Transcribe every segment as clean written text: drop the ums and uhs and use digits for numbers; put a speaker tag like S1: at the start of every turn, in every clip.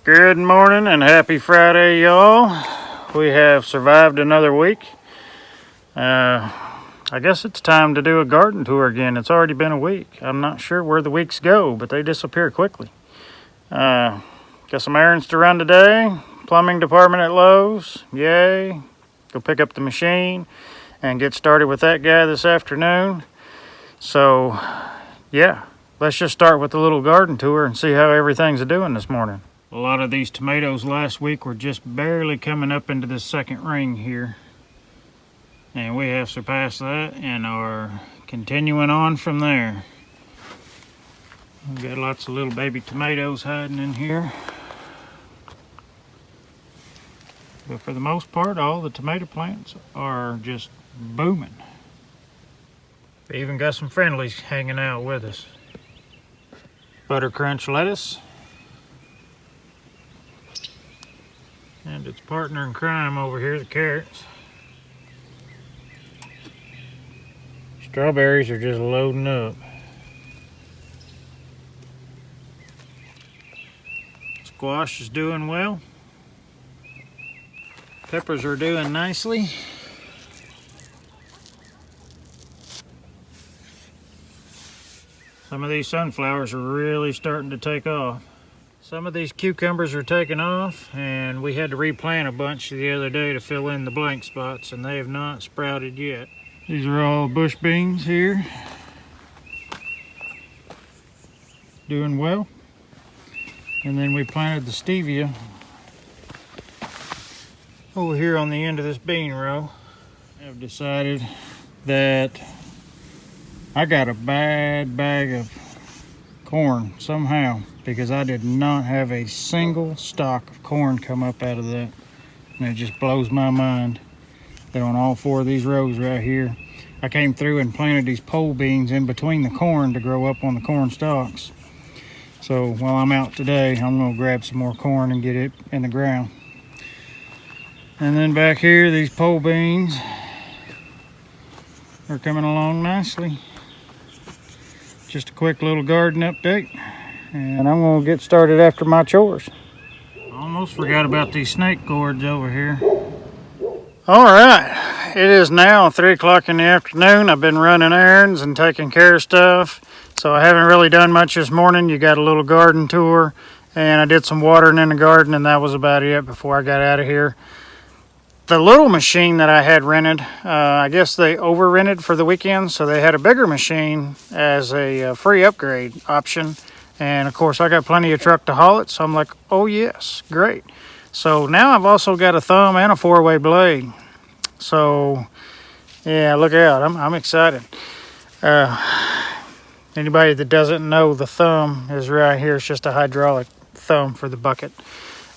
S1: Good morning and happy Friday, y'all. We have survived another week. I guess it's time to do a garden tour again. It's already been a week. I'm not sure where the weeks go, but they disappear quickly. Got some errands to run today. Plumbing department at Lowe's. Yay. Go pick up the machine and get started with that guy this afternoon. So, yeah, let's just start with the little garden tour and see how everything's doing this morning. A lot of these tomatoes last week were just barely coming up into this second ring here. And we have surpassed that and are continuing on from there. We've got lots of little baby tomatoes hiding in here. But for the most part, all the tomato plants are just booming. We even got some friendlies hanging out with us. Butter crunch lettuce. And its partner in crime over here, the carrots. Strawberries are just loading up. Squash is doing well. Peppers are doing nicely. Some of these sunflowers are really starting to take off. Some of these cucumbers are taking off, and we had to replant a bunch the other day to fill in the blank spots, and they have not sprouted yet. These are all bush beans here. Doing well. And then we planted the stevia over here on the end of this bean row. I've decided that I got a bad bag of corn somehow, because I did not have a single stalk of corn come up out of that. And it just blows my mind that on all four of these rows right here, I came through and planted these pole beans in between the corn to grow up on the corn stalks. So while I'm out today, I'm gonna grab some more corn and get it in the ground. And then back here, these pole beans are coming along nicely. Just a quick little garden update. And I'm gonna get started after my chores. Almost forgot about these snake gourds over here. All right, it is now 3 o'clock in the afternoon. I've been running errands and taking care of stuff, so I haven't really done much this morning. You got a little garden tour, and I did some watering in the garden, and that was about it before I got out of here. The little machine that I had rented, I guess they over-rented for the weekend, so they had a bigger machine as a free upgrade option. And of course, I got plenty of truck to haul it, so I'm like, oh yes, great. So now I've also got a thumb and a 4-way blade. So yeah, look out, I'm excited. Anybody that doesn't know, the thumb is right here. It's just a hydraulic thumb for the bucket.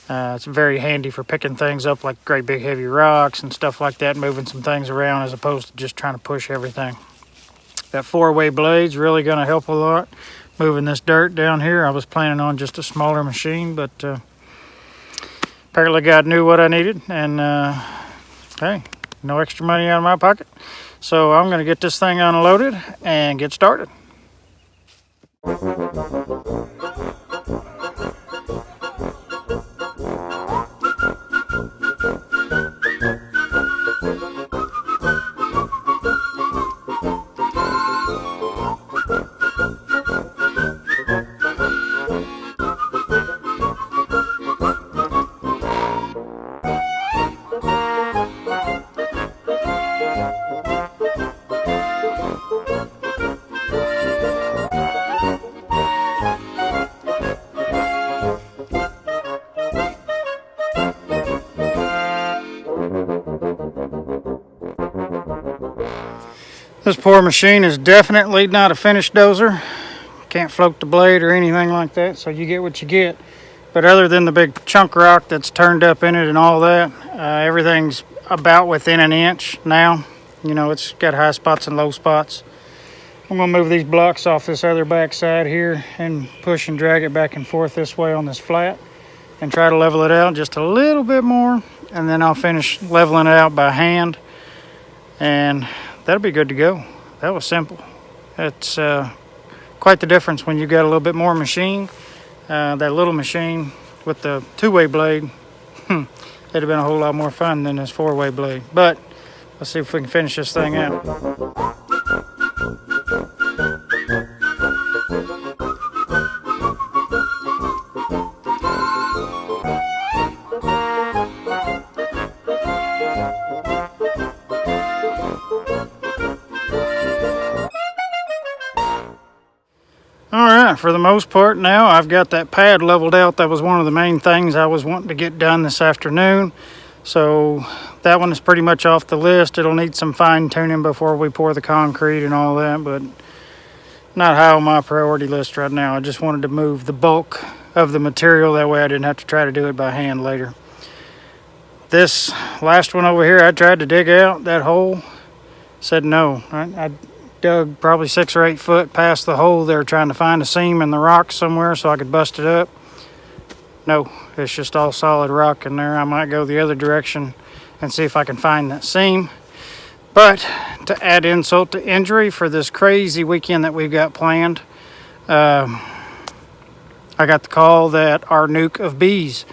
S1: It's very handy for picking things up like great big heavy rocks and stuff like that, moving some things around as opposed to just trying to push everything. That 4-way blade's really gonna help a lot. Moving this dirt down here. I was planning on just a smaller machine, but apparently God knew what I needed, and hey, no extra money out of my pocket. So I'm gonna get this thing unloaded and get started. This poor machine is definitely not a finished dozer. Can't float the blade or anything like that, so you get what you get. But other than the big chunk rock that's turned up in it and all that, everything's about within an inch now. You know, it's got high spots and low spots. I'm gonna move these blocks off this other back side here and push and drag it back and forth this way on this flat and try to level it out just a little bit more, and then I'll finish leveling it out by hand, and that'll be good to go. That was simple. It's quite the difference when you got a little bit more machine. That little machine, with the two-way blade, it'd have been a whole lot more fun than this four-way blade. But let's see if we can finish this thing out. Alright, for the most part now I've got that pad leveled out. That was one of the main things I was wanting to get done this afternoon. So that one is pretty much off the list. It'll need some fine tuning before we pour the concrete and all that, but not high on my priority list right now. I just wanted to move the bulk of the material, that way I didn't have to try to do it by hand later. This last one over here, I tried to dig out that hole, said no. I dug probably 6 or 8 foot past the hole there trying to find a seam in the rock somewhere so I could bust it up. No, it's just all solid rock in there. I might go the other direction and see if I can find that seam. But to add insult to injury for this crazy weekend that we've got planned, I got the call that our nuke of bees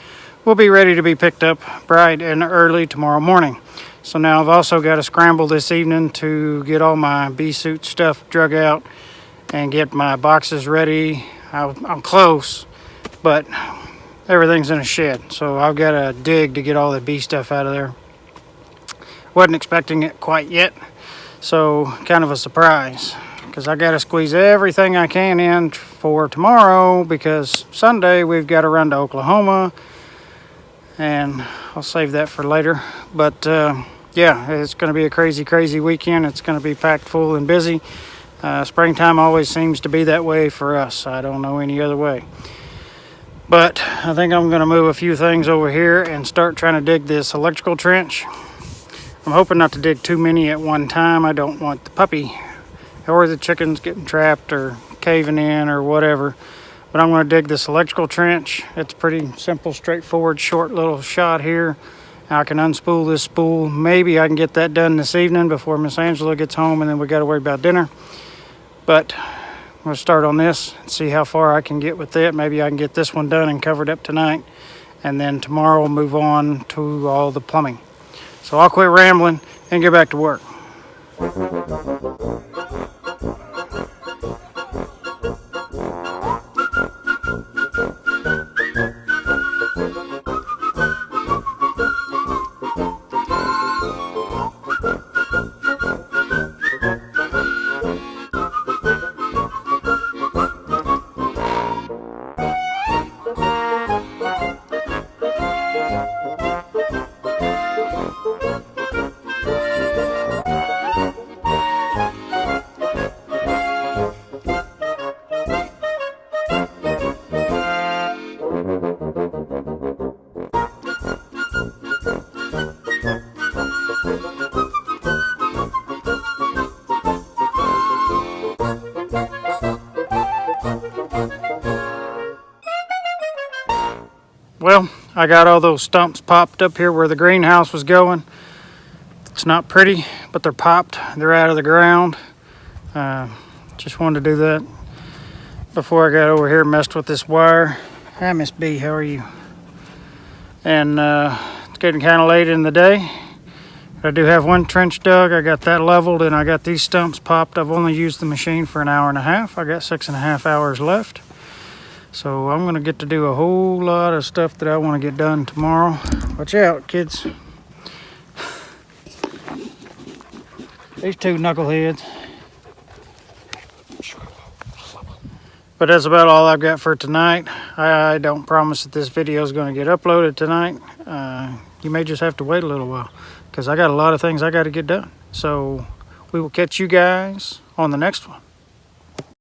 S1: will be ready to be picked up bright and early tomorrow morning. So now I've also got to scramble this evening to get all my bee suit stuff drug out and get my boxes ready. I'm close, but everything's in a shed. So I've got to dig to get all the bee stuff out of there. Wasn't expecting it quite yet, so kind of a surprise, because I got to squeeze everything I can in for tomorrow, because Sunday we've got to run to Oklahoma, and I'll save that for later. But yeah, it's going to be a crazy weekend. It's going to be packed full and busy. Springtime always seems to be that way for us. I don't know any other way. But I think I'm going to move a few things over here and start trying to dig this electrical trench. I'm hoping not to dig too many at one time. I don't want the puppy or the chickens getting trapped or caving in or whatever. But I'm going to dig this electrical trench. It's pretty simple, straightforward, short little shot here. I can unspool this spool. Maybe I can get that done this evening before Miss Angela gets home, and then we got to worry about dinner. But I'm going to start on this and see how far I can get with it. Maybe I can get this one done and covered up tonight, and then tomorrow we'll move on to all the plumbing. So I'll quit rambling and get back to work. Well, I got all those stumps popped up here where the greenhouse was going. It's not pretty, but they're popped. They're out of the ground. Just wanted to do that before I got over here and messed with this wire. Hi, Miss B, how are you? And it's getting kind of late in the day. I do have one trench dug. I got that leveled, and I got these stumps popped. I've only used the machine for an hour and a half. I got 6.5 hours left. So I'm going to get to do a whole lot of stuff that I want to get done tomorrow. Watch out, kids. These two knuckleheads. But that's about all I've got for tonight. I don't promise that this video is going to get uploaded tonight. You may just have to wait a little while, because I got a lot of things I got to get done. So we will catch you guys on the next one.